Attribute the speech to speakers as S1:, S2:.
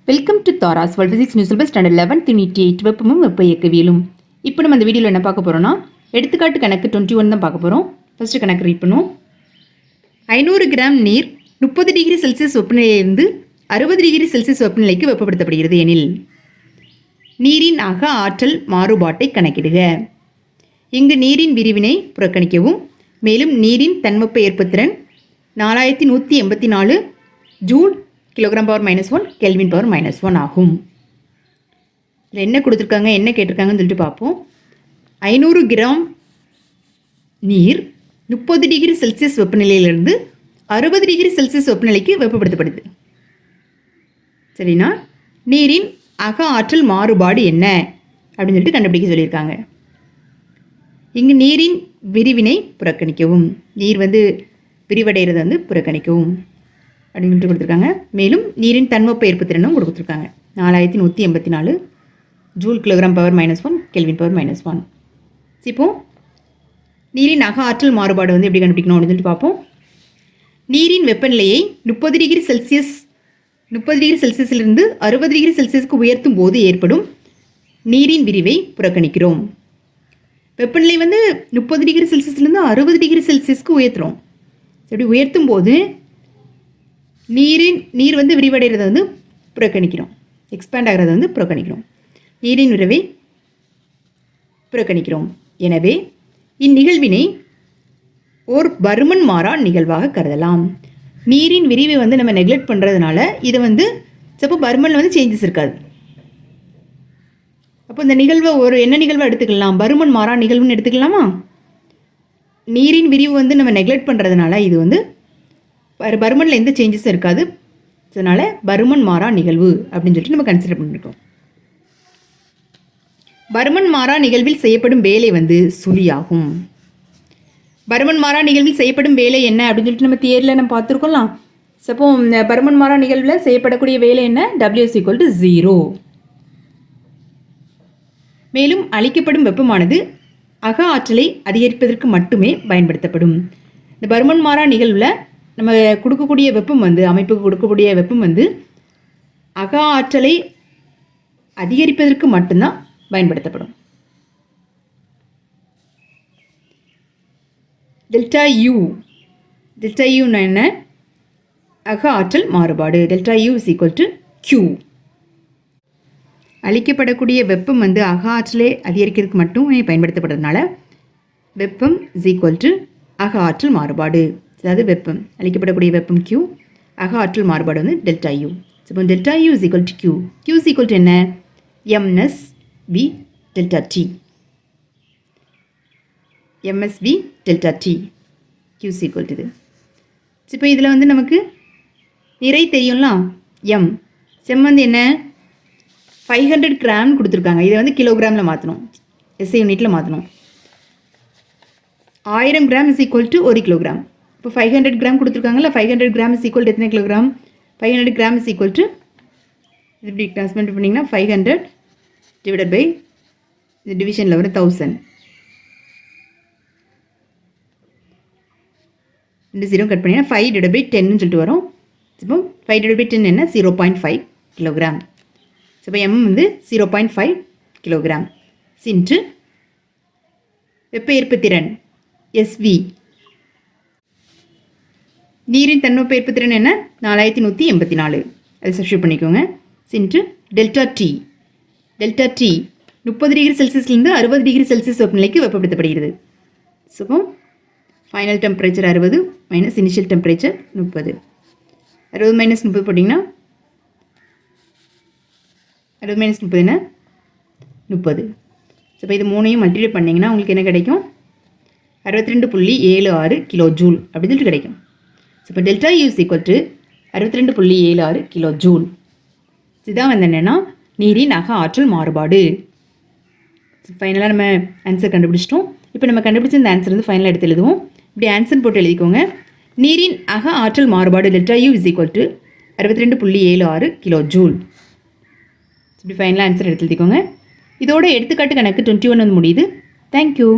S1: Welcome to Tara's world physics news syllabus standard 11 unit 8 வெப்பமும் வெப்ப இயக்கவியலும். இப்போ நம்ம இந்த வீடியோவில் என்ன பார்க்க போகிறோம்னா எடுத்துக்காட்டு கணக்கு 21 தான் பார்க்க போகிறோம். ஃபஸ்ட்டு கணக்கு ரீட் பண்ணுவோம். 500 கிராம் நீர் 30 டிகிரி செல்சியஸ் வெப்பநிலையிலிருந்து 60 டிகிரி செல்சியஸ் வெப்பநிலைக்கு வெப்பப்படுத்தப்படுகிறது எனில் நீரின் அக ஆற்றல் மாறுபாட்டை கணக்கிடுக. இங்கு நீரின் விரிவினை புறக்கணிக்கவும். மேலும் நீரின் தன்வெப்ப ஏற்பத்திறன் 4184 joule kilogram power -1 kelvin power -1 ஆகும். இதில் என்ன கொடுத்துருக்காங்க, என்ன கேட்டிருக்காங்கன்னு சொல்லிட்டு பார்ப்போம். 500 கிராம் நீர் 30 டிகிரி செல்சியஸ் வெப்பநிலையிலிருந்து 60 டிகிரி செல்சியஸ் வெப்பநிலைக்கு வெப்பப்படுத்தப்படுது. சரினா நீரின் அக ஆற்றல் மாறுபாடு என்ன அப்படின்னு சொல்லிட்டு கண்டுபிடிக்க சொல்லியிருக்காங்க. இங்கு நீரின் விரிவினை புறக்கணிக்கவும், நீர் விரிவடைகிறது புறக்கணிக்கவும் அப்படின்னு சொல்லிட்டு கொடுத்துருக்காங்க. மேலும் நீரின் தன்வெப்ப ஏற்பத்திறனும் கொடுத்துருக்காங்க. 4184 joule kilogram power -1 kelvin power -1. இப்போ நீரின் அக ஆற்றல் மாறுபாடு எப்படி கண்டுபிடிக்கணும் அப்படின்னு சொல்லிட்டு பார்ப்போம். நீரின் வெப்பநிலையை 30 டிகிரி செல்சியஸிலிருந்து 60 டிகிரி செல்சியஸ்க்கு உயர்த்தும் போது ஏற்படும் நீரின் விரிவை புறக்கணிக்கிறோம். வெப்பநிலை 30 டிகிரி செல்சியஸ்லேருந்து 60 டிகிரி செல்சியஸ்க்கு உயர்த்துறோம். அப்படி உயர்த்தும் போது நீர் விரிவடைகிறத புறக்கணிக்கிறோம். எக்ஸ்பேண்ட் ஆகிறத புறக்கணிக்கிறோம். நீரின் விரைவை புறக்கணிக்கிறோம். எனவே இந்நிகழ்வினை ஓர் பருமன் மாறா நிகழ்வாக கருதலாம். நீரின் விரிவை நம்ம நெக்லெக்ட் பண்ணுறதுனால இதை சப்போ பருமனில் சேஞ்சஸ் இருக்காது. அப்போ இந்த நிகழ்வை என்ன நிகழ்வை எடுத்துக்கலாம், பருமன் மாறா நிகழ்வுன்னு எடுத்துக்கலாமா? நீரின் விரிவு நம்ம நெக்லெக்ட் பண்ணுறதுனால இது பருமனில் எந்த சேஞ்சஸும் இருக்காது. அதனால் பருமன் மாறா நிகழ்வு அப்படின்னு சொல்லிட்டு நம்ம கன்சிடர் பண்ணியிருக்கோம். பருமன் மாறா நிகழ்வில் செய்யப்படும் வேலை சுழியாகும். பருமன் மாறா நிகழ்வில் செய்யப்படும் வேலை என்ன அப்படின்னு சொல்லிட்டு நம்ம தியரியில் நம்ம பார்த்துருக்கோம்லாம். சப்போ பருமன் மாறா நிகழ்வில் செய்யப்படக்கூடிய வேலை என்ன, W=0. மேலும் அளிக்கப்படும் வெப்பமானது அக ஆற்றலை அதிகரிப்பதற்கு மட்டுமே பயன்படுத்தப்படும். இந்த பருமன் மாறா நிகழ்வில் நம்ம கொடுக்கக்கூடிய வெப்பம் அமைப்புக்கு கொடுக்கக்கூடிய வெப்பம் அக ஆற்றலை அதிகரிப்பதற்கு மட்டும்தான் பயன்படுத்தப்படும். டெல்டா யூ என்ன, அக ஆற்றல் மாறுபாடு. Delta you = Q. அளிக்கப்படக்கூடிய வெப்பம் அக ஆற்றலை அதிகரிக்கிறதுக்கு மட்டுமே பயன்படுத்தப்படுறதுனால வெப்பம் அக ஆற்றல் மாறுபாடு. அதாவது வெப்பம், அளிக்கப்படக்கூடிய வெப்பம் Q, அக ஆற்றல் மாறுபாடு டெல்டா யூ. இப்போ டெல்டா யூ = Q. Q என்ன, MSV delta T. MSV delta T. Q இது. இப்போ இதில் நமக்கு நிறை தெரியும்லாம். செம் என்ன, 500 கிராம் கொடுத்துருக்காங்க. இதை கிலோகிராமில் மாற்றணும், SI யூனிட்டில் மாற்றணும். 1000 கிராம் = 1 கிலோகிராம். இப்போ 500 கிராம் கொடுத்துருக்காங்கல்ல, 500 கிராம் = எத்தனை கிலோகிராம்? 500 கிராம் = இது இப்படி ட்ரான்ஸ்மெண்ட் பண்ணிங்கன்னா 500 டிவைடட் பை இது டிவிஷனில் 1000. 2 0 கட் பண்ணிங்கன்னா 5 டிவைடட் பை 10ன்னு சொல்லிட்டு வரும். இப்போ 5 டிவைடட் பை 10 என்ன, 0.5 கிலோகிராம். இப்போ M 0.5 கிலோகிராம் சின்று வெப்ப ஏற்பத்திறன் SV. நீரின் தன்வெப்ப ஏற்பத்திறன் என்ன, 4184. அதை சப்ஸ்டிட்யூட் பண்ணிக்கோங்க. சின்று டெல்டா T. 30 டிகிரி செல்சியஸ்லேருந்து 60 டிகிரி செல்சியஸ் வெப்பநிலைக்கு வெப்பப்படுத்தப்படுகிறது. So final temperature 60 minus initial temperature 30. 60 - 30 போட்டிங்கன்னா 60 - 30 என்ன, 30. ஸோ இப்போ இது மூணையும் மல்டிப்ளை பண்ணிங்கன்னா உங்களுக்கு என்ன கிடைக்கும், 62.76 கிலோ ஜூல் அப்படின்னு சொல்லிட்டு கிடைக்கும். ஸோ இப்போ டெல்டா யூ = 62.76 கிலோ ஜூல். இதுதான் என்னென்னா நீரின் அக ஆற்றல் மாறுபாடு. ஃபைனலாக நம்ம ஆன்சர் கண்டுபிடிச்சிட்டோம். இப்போ நம்ம கண்டுபிடிச்ச இந்த ஆன்சர் ஃபைனலாக எடுத்து எழுதுவோம். இப்படி ஆன்சர் போட்டு எழுதிக்கோங்க. நீரின் அக ஆற்றல் மாறுபாடு டெல்டா யூ = 62.76 கிலோ ஜூல். இப்படி ஃபைனலாக ஆன்சர் எடுத்து எழுதிக்கோங்க. இதோட எடுத்துக்காட்டு கணக்கு 21 முடியுது. தேங்க்யூ.